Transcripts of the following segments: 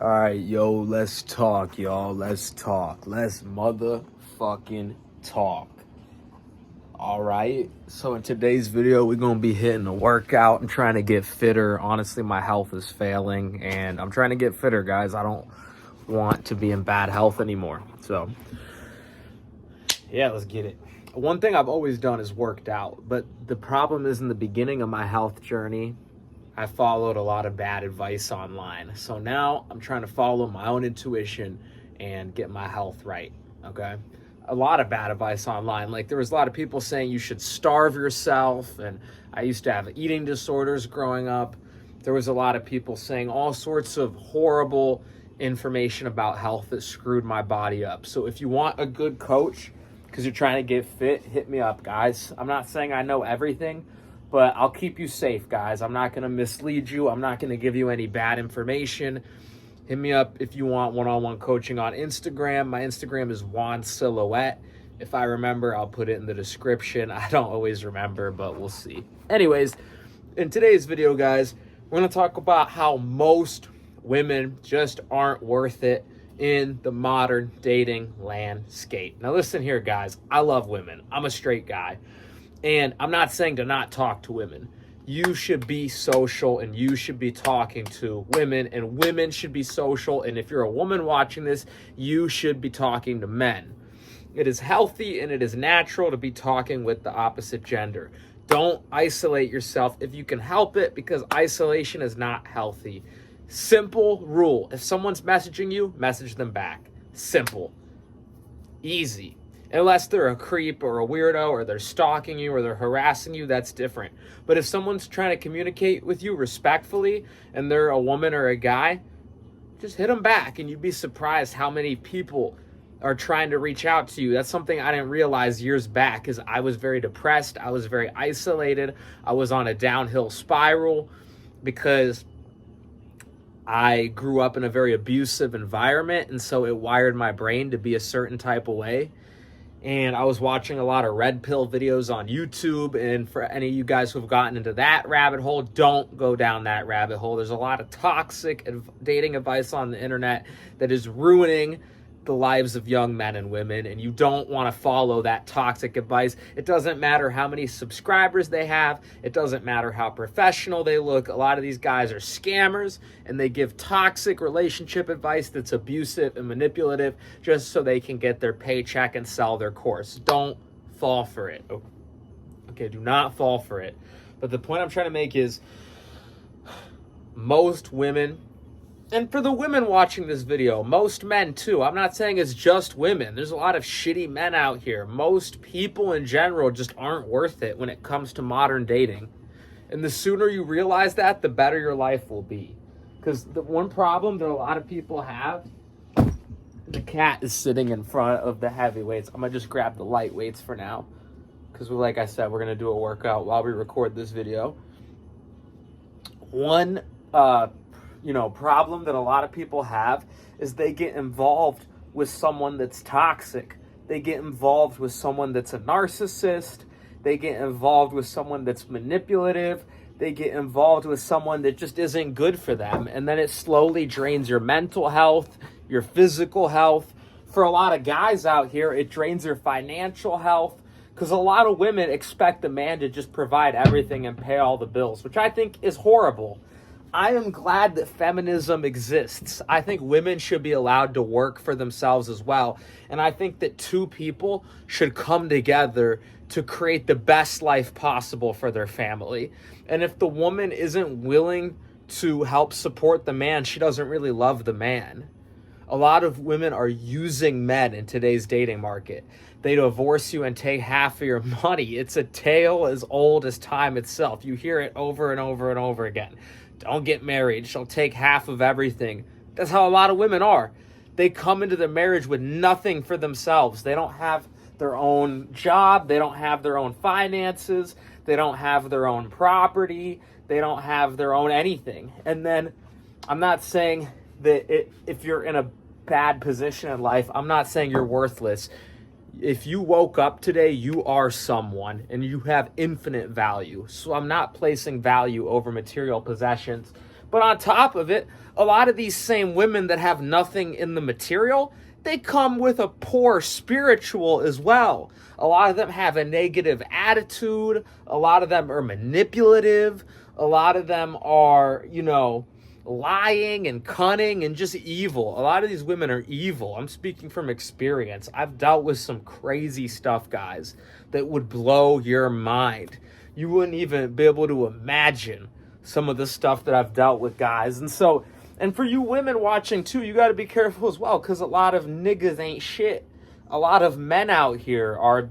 All right, yo, let's talk, y'all. Let's talk. Let's motherfucking talk. All right. So in today's video, we're going to be hitting a workout and trying to get fitter. Honestly, my health is failing and I'm trying to get fitter, guys. I don't want to be in bad health anymore. So yeah, let's get it. One thing I've always done is worked out, but the problem is in the beginning of my health journey, I followed a lot of bad advice online. So now I'm trying to follow my own intuition and get my health right, okay? A lot of bad advice online. Like there was a lot of people saying you should starve yourself, and I used to have eating disorders growing up. There was a lot of people saying all sorts of horrible information about health that screwed my body up. So if you want a good coach because you're trying to get fit, hit me up, guys. I'm not saying I know everything, but I'll keep you safe, guys. I'm not going to mislead you. I'm not going to give you any bad information. Hit me up if you want one-on-one coaching on Instagram. My Instagram is Juan Silhouette. If I remember, I'll put it in the description. I don't always remember, but we'll see. Anyways, in today's video, guys, we're going to talk about how most women just aren't worth it in the modern dating landscape. Now, listen here, guys. I love women. I'm a straight guy. And I'm not saying to not talk to women. You should be social and you should be talking to women, and women should be social. And if you're a woman watching this, you should be talking to men. It is healthy and it is natural to be talking with the opposite gender. Don't isolate yourself if you can help it, because isolation is not healthy. Simple rule. If someone's messaging you, message them back. Simple. Easy. Unless they're a creep or a weirdo or they're stalking you or they're harassing you, that's different. But if someone's trying to communicate with you respectfully and they're a woman or a guy, just hit them back, and you'd be surprised how many people are trying to reach out to you. That's something I didn't realize years back, because I was very depressed. I was very isolated. I was on a downhill spiral because I grew up in a very abusive environment, and so it wired my brain to be a certain type of way. And I was watching a lot of red pill videos on YouTube. And for any of you guys who have gotten into that rabbit hole, don't go down that rabbit hole. There's a lot of toxic dating advice on the internet that is ruining the lives of young men and women, and you don't want to follow that toxic advice. It doesn't matter how many subscribers they have. It doesn't matter how professional they look. A lot of these guys are scammers, and they give toxic relationship advice that's abusive and manipulative just so they can get their paycheck and sell their course. Don't fall for it. Okay, do not fall for it. But the point I'm trying to make is most women, and for the women watching this video, most men too. I'm not saying it's just women. There's a lot of shitty men out here. Most people in general just aren't worth it when it comes to modern dating. And the sooner you realize that, the better your life will be. Because the one problem that a lot of people have, the cat is sitting in front of the heavy weights. I'm going to just grab the light weights for now. Because like I said, we're going to do a workout while we record this video. One problem that a lot of people have is they get involved with someone that's toxic. They get involved with someone that's a narcissist. They get involved with someone that's manipulative. They get involved with someone that just isn't good for them. And then it slowly drains your mental health, your physical health. For a lot of guys out here, it drains their financial health, because a lot of women expect a man to just provide everything and pay all the bills, which I think is horrible. I am glad that feminism exists. I think women should be allowed to work for themselves as well. And I think that two people should come together to create the best life possible for their family. And if the woman isn't willing to help support the man, she doesn't really love the man. A lot of women are using men in today's dating market. They divorce you and take half of your money. It's a tale as old as time itself. You hear it over and over and over again. Don't get married. She'll take half of everything. That's how a lot of women are. They come into their marriage with nothing for themselves. They don't have their own job. They don't have their own finances. They don't have their own property. They don't have their own anything. And then I'm not saying that if you're in a bad position in life, I'm not saying you're worthless. If you woke up today, you are someone and you have infinite value. So I'm not placing value over material possessions, But on top of it, a lot of these same women that have nothing in the material, they come with a poor spiritual as well. A lot of them have a negative attitude. A lot of them are manipulative. A lot of them are, lying and cunning and just evil. A lot of these women are evil. I'm speaking from experience. I've dealt with some crazy stuff, guys, that would blow your mind. You wouldn't even be able to imagine some of the stuff that I've dealt with, guys. And for you women watching too, you got to be careful as well, because a lot of niggas ain't shit. A lot of men out here are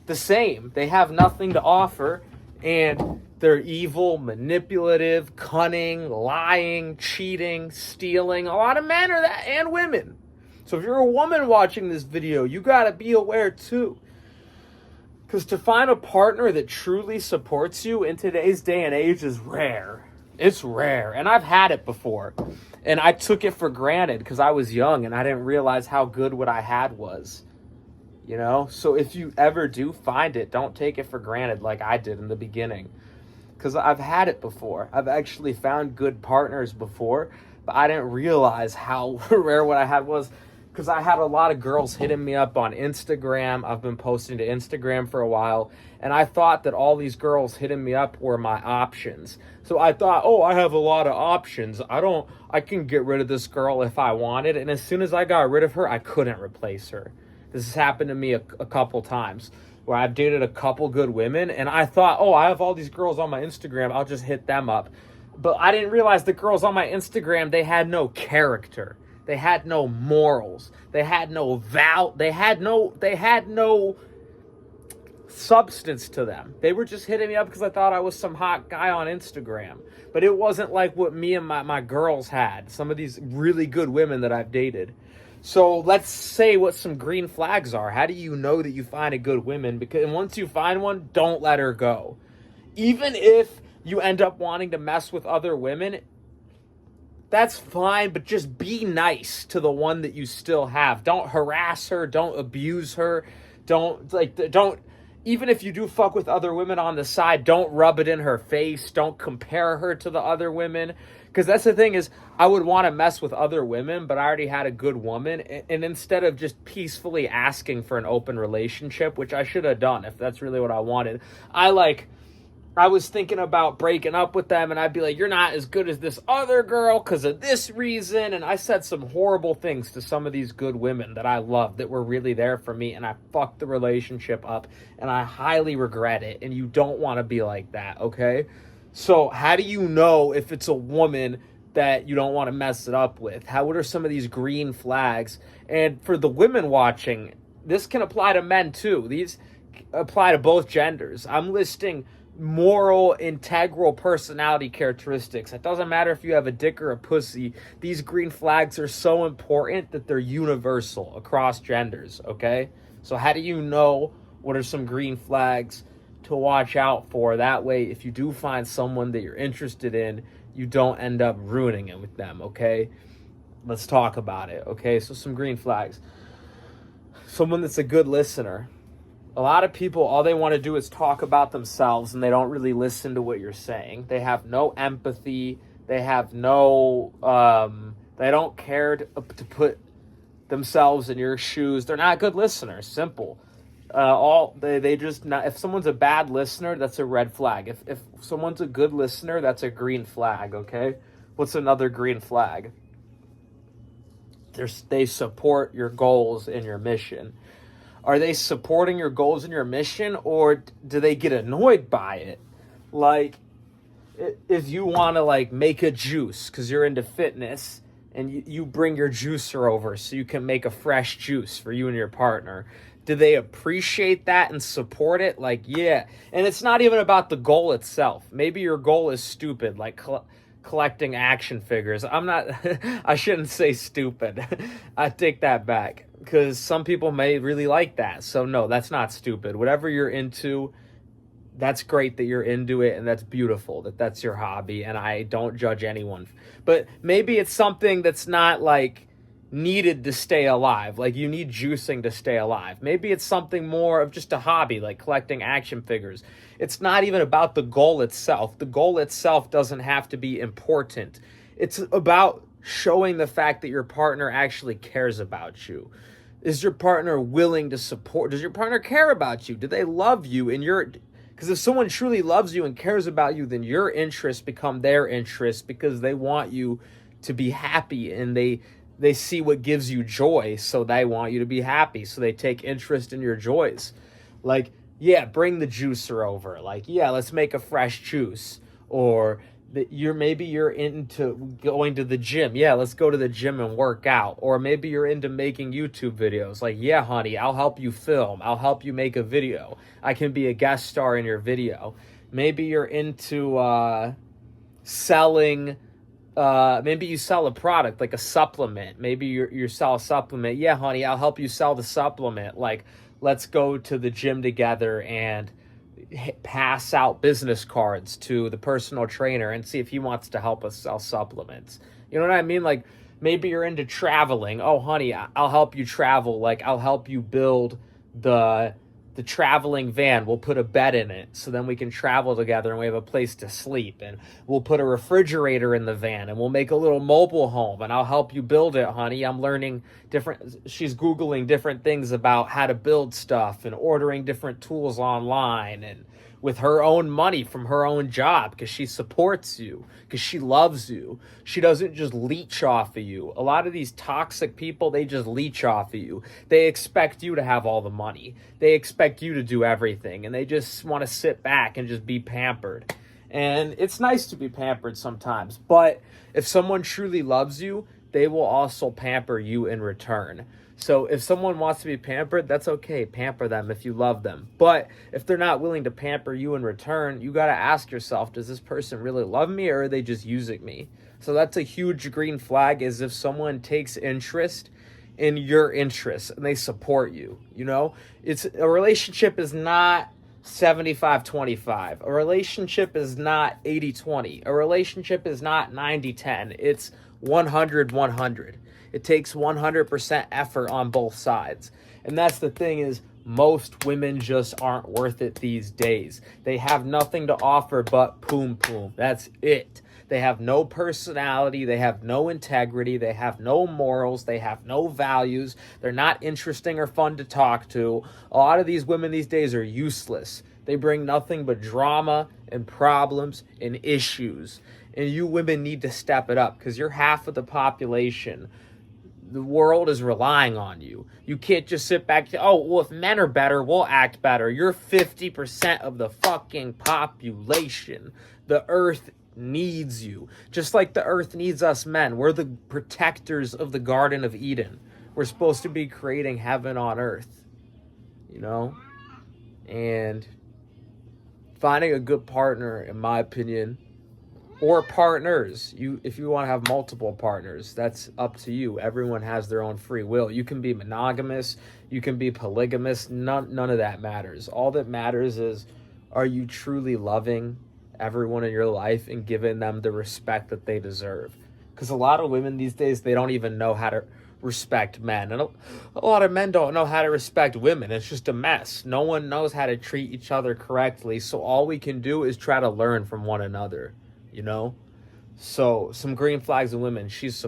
the same. They have nothing to offer, and they're evil, manipulative, cunning, lying, cheating, stealing. A lot of men are that, and women. So if you're a woman watching this video, you got to be aware too. Because to find a partner that truly supports you in today's day and age is rare. It's rare. And I've had it before. And I took it for granted because I was young and I didn't realize how good what I had was. So if you ever do find it, don't take it for granted like I did in the beginning. Because I've had it before. I've actually found good partners before, but I didn't realize how rare what I had was, because I had a lot of girls hitting me up on Instagram. I've been posting to Instagram for a while, and I thought that all these girls hitting me up were my options. So I thought, I have a lot of options. I can get rid of this girl if I wanted. And as soon as I got rid of her, I couldn't replace her. This has happened to me a couple times, where I've dated a couple good women, and I thought, I have all these girls on my Instagram, I'll just hit them up. But I didn't realize the girls on my Instagram, they had no character. They had no morals. They had no they had no substance to them. They were just hitting me up because I thought I was some hot guy on Instagram. But it wasn't like what me and my girls had. Some of these really good women that I've dated. So let's say what some green flags are. How do you know that you find a good woman? Because once you find one, don't let her go. Even if you end up wanting to mess with other women, that's fine, but just be nice to the one that you still have. Don't harass her. Don't abuse her. Don't, even if you do fuck with other women on the side, don't rub it in her face. Don't compare her to the other women. Because that's the thing is, I would want to mess with other women, but I already had a good woman. And instead of just peacefully asking for an open relationship, which I should have done if that's really what I wanted, I was thinking about breaking up with them, and I'd be like, you're not as good as this other girl because of this reason. And I said some horrible things to some of these good women that I loved that were really there for me, and I fucked the relationship up, and I highly regret it. And you don't want to be like that, okay? So how do you know if it's a woman that you don't want to mess it up with? What are some of these green flags? And for the women watching, this can apply to men too. These apply to both genders. I'm listing moral, integral personality characteristics. It doesn't matter if you have a dick or a pussy. These green flags are so important that they're universal across genders, okay? So how do you know what are some green flags to watch out for? That way, if you do find someone that you're interested in, you don't end up ruining it with them, okay? Let's talk about it, okay? So some green flags. Someone that's a good listener. A lot of people, all they want to do is talk about themselves, and they don't really listen to what you're saying. They have no empathy. They have no, they don't care to put themselves in your shoes. They're not good listeners. Simple. They just not. If someone's a bad listener, that's a red flag. If someone's a good listener, that's a green flag. Okay, what's another green flag? They support your goals and your mission. Are they supporting your goals and your mission, or do they get annoyed by it? Like, if you want to make a juice because you're into fitness, and you bring your juicer over so you can make a fresh juice for you and your partner. Do they appreciate that and support it? Yeah. And it's not even about the goal itself. Maybe your goal is stupid, like collecting action figures. I shouldn't say stupid. I take that back, because some people may really like that. So no, that's not stupid. Whatever you're into, that's great that you're into it, and that's beautiful that that's your hobby, and I don't judge anyone. But maybe it's something that's not needed to stay alive. You need juicing to stay alive. Maybe it's something more of just a hobby, like collecting action figures. It's not even about the goal itself. The goal itself doesn't have to be important. It's about showing the fact that your partner actually cares about you. Is your partner willing to support? Does your partner care about you? Do they love you? Because if someone truly loves you and cares about you, then your interests become their interests because they want you to be happy, and they see what gives you joy, so they want you to be happy. So they take interest in your joys. Like, yeah, bring the juicer over. Like, yeah, let's make a fresh juice. Or maybe you're into going to the gym. Yeah, let's go to the gym and work out. Or maybe you're into making YouTube videos. Like, yeah, honey, I'll help you film. I'll help you make a video. I can be a guest star in your video. Maybe you're into selling. Maybe you sell a product like a supplement. Maybe you sell a supplement. Yeah, honey, I'll help you sell the supplement. Like, let's go to the gym together and pass out business cards to the personal trainer and see if he wants to help us sell supplements. You know what I mean? Like, maybe you're into traveling. Oh, honey, I'll help you travel. Like, I'll help you build the traveling van. We'll put a bed in it so then we can travel together and we have a place to sleep. And we'll put a refrigerator in the van and we'll make a little mobile home and I'll help you build it, honey. I'm learning she's Googling different things about how to build stuff and ordering different tools online and with her own money from her own job because she supports you, because she loves you. She doesn't just leech off of you. A lot of these toxic people, they just leech off of you. They expect you to have all the money. They expect you to do everything, and they just want to sit back and just be pampered. And it's nice to be pampered sometimes, but if someone truly loves you, they will also pamper you in return. So if someone wants to be pampered, that's okay. Pamper them if you love them. But if they're not willing to pamper you in return, you got to ask yourself, does this person really love me or are they just using me? So that's a huge green flag, is if someone takes interest in your interests and they support you. You know, a relationship is not 75-25. A relationship is not 80-20. A relationship is not 90-10. It's 100-100. It takes 100% effort on both sides. And that's the thing, is most women just aren't worth it these days. They have nothing to offer but poom poom. That's it. They have no personality. They have no integrity. They have no morals. They have no values. They're not interesting or fun to talk to. A lot of these women these days are useless. They bring nothing but drama and problems and issues. And you women need to step it up because you're half of the population. The world is relying on you. You can't just sit back and say, oh, well, if men are better, we'll act better. You're 50% of the fucking population. The earth needs you. Just like the earth needs us men. We're the protectors of the Garden of Eden. We're supposed to be creating heaven on earth. You know? And finding a good partner, in my opinion, or partners. If you want to have multiple partners, that's up to you. Everyone has their own free will. You can be monogamous, you can be polygamous. None of that matters. All that matters is, are you truly loving everyone in your life and giving them the respect that they deserve? Because a lot of women these days, they don't even know how to respect men. And a lot of men don't know how to respect women. It's just a mess. No one knows how to treat each other correctly. So all we can do is try to learn from one another. You know? So some green flags in women. She's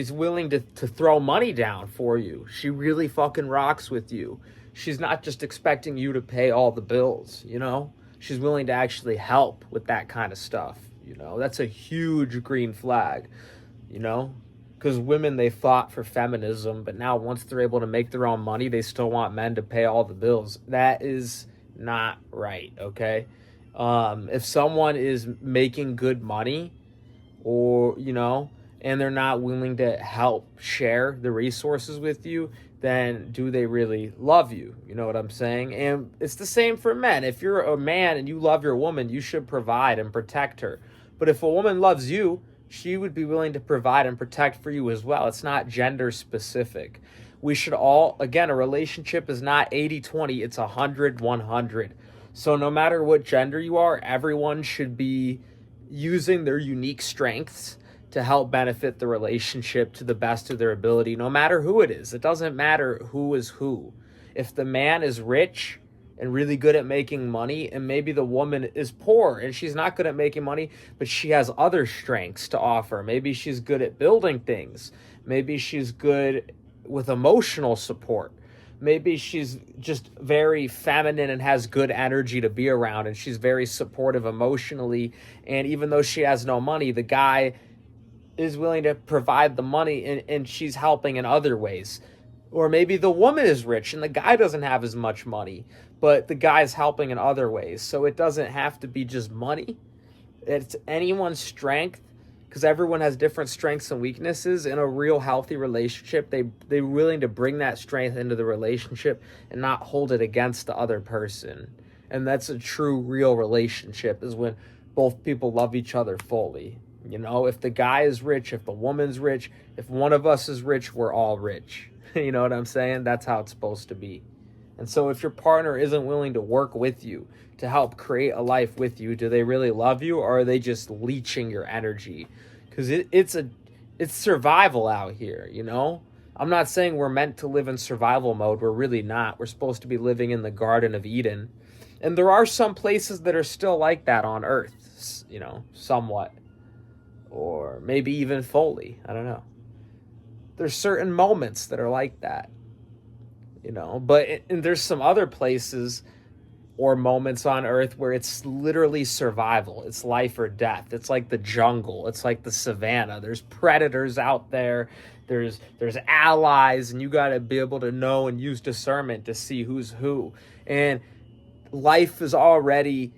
willing to throw money down for you. She really fucking rocks with you. She's not just expecting you to pay all the bills, you know? She's willing to actually help with that kind of stuff, you know? That's a huge green flag, you know? Because women, they fought for feminism, but now once they're able to make their own money, they still want men to pay all the bills. That is not right, okay? If someone is making good money, or, you know, and they're not willing to help share the resources with you, then do they really love you? You know what I'm saying? And it's the same for men. If you're a man and you love your woman, you should provide and protect her. But if a woman loves you, she would be willing to provide and protect for you as well. It's not gender specific. We should all, again, a relationship is not 80-20, it's 100-100. So no matter what gender you are, everyone should be using their unique strengths to help benefit the relationship to the best of their ability, no matter who it is. It doesn't matter who is who. If the man is rich and really good at making money, and maybe the woman is poor and she's not good at making money, but she has other strengths to offer. Maybe she's good at building things. Maybe she's good with emotional support. Maybe she's just very feminine and has good energy to be around, and she's very supportive emotionally. And even though she has no money, the guy is willing to provide the money, and she's helping in other ways. Or maybe the woman is rich and the guy doesn't have as much money, but the guy's helping in other ways. So it doesn't have to be just money. It's anyone's strength, because everyone has different strengths and weaknesses. In a real healthy relationship, they're willing to bring that strength into the relationship and not hold it against the other person. And that's a true, real relationship, is when both people love each other fully. You know, if the guy is rich, if the woman's rich, if one of us is rich, we're all rich. You know what I'm saying? That's how it's supposed to be. And so if your partner isn't willing to work with you to help create a life with you, do they really love you, or are they just leeching your energy? Because it's survival out here, you know? I'm not saying we're meant to live in survival mode. We're really not. We're supposed to be living in the Garden of Eden. And there are some places that are still like that on Earth, you know, somewhat. Or maybe even fully. I don't know. There's certain moments that are like that, you know, but and there's some other places or moments on Earth where it's literally survival. It's life or death. It's like the jungle. It's like the savannah. There's predators out there. There's allies, and you got to be able to know and use discernment to see who's who. And life is already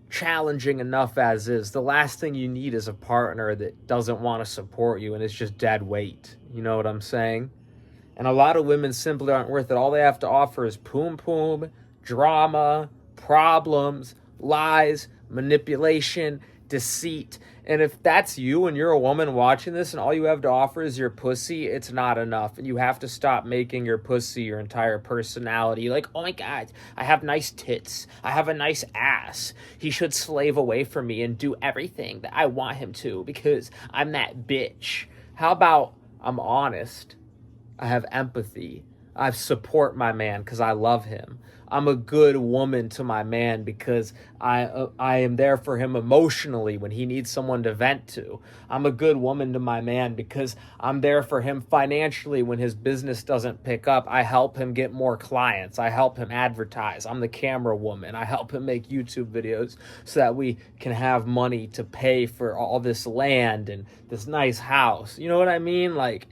challenging enough as is. The last thing you need is a partner that doesn't want to support you and it's just dead weight. You know what I'm saying? And a lot of women simply aren't worth it. All they have to offer is poom, drama, problems, lies, manipulation, deceit. And if that's you and you're a woman watching this and all you have to offer is your pussy, it's not enough. And you have to stop making your pussy your entire personality. Like, oh my God, I have nice tits. I have a nice ass. He should slave away from me and do everything that I want him to because I'm that bitch. How about I'm honest? I have empathy. I support my man because I love him. I'm a good woman to my man because I am there for him emotionally when he needs someone to vent to. I'm a good woman to my man because I'm there for him financially when his business doesn't pick up. I help him get more clients. I help him advertise. I'm the camera woman. I help him make YouTube videos so that we can have money to pay for all this land and this nice house. You know what I mean? Like,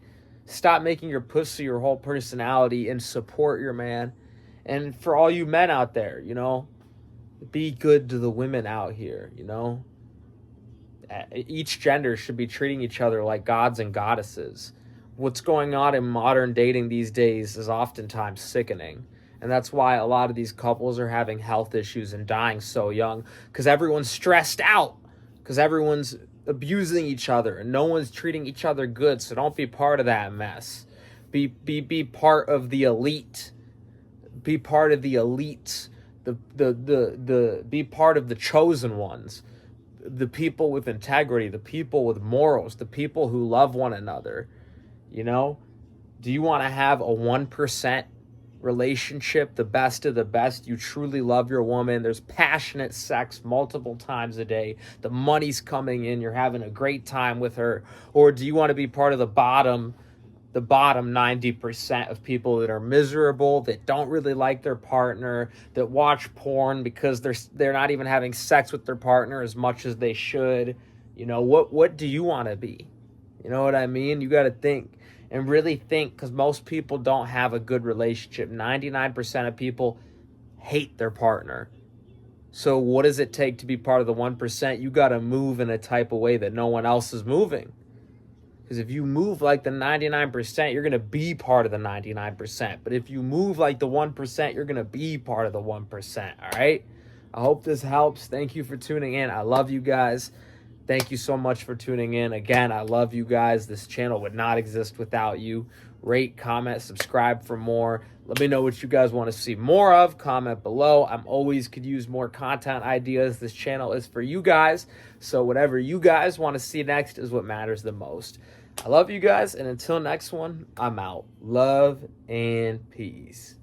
stop making your pussy your whole personality and support your man. And for all you men out there, you know, be good to the women out here, you know. Each gender should be treating each other like gods and goddesses. What's going on in modern dating these days is oftentimes sickening. And that's why a lot of these couples are having health issues and dying so young, because everyone's stressed out, because everyone's abusing each other and no one's treating each other good. So don't be part of that mess. Be part of the elite. Be part of the elites, be part of the chosen ones, the people with integrity, the people with morals, the people who love one another. You know, do you want to have a 1% relationship, the best of the best? You truly love your woman. There's passionate sex multiple times a day. The money's coming in. You're having a great time with her. Or do you want to be part of the bottom 90% of people that are miserable, that don't really like their partner, that watch porn because they're not even having sex with their partner as much as they should? You know, what do you want to be? You know what I mean? You got to think and really think, because most people don't have a good relationship. 99% of people hate their partner. So what does it take to be part of the 1%? You got to move in a type of way that no one else is moving. Because if you move like the 99%, you're going to be part of the 99%. But if you move like the 1%, you're going to be part of the 1%. All right? I hope this helps. Thank you for tuning in. I love you guys. Thank you so much for tuning in. Again, I love you guys. This channel would not exist without you. Rate, comment, subscribe for more. Let me know what you guys want to see more of. Comment below. I'm always could use more content ideas. This channel is for you guys. So whatever you guys want to see next is what matters the most. I love you guys, and until next one, I'm out. Love and peace.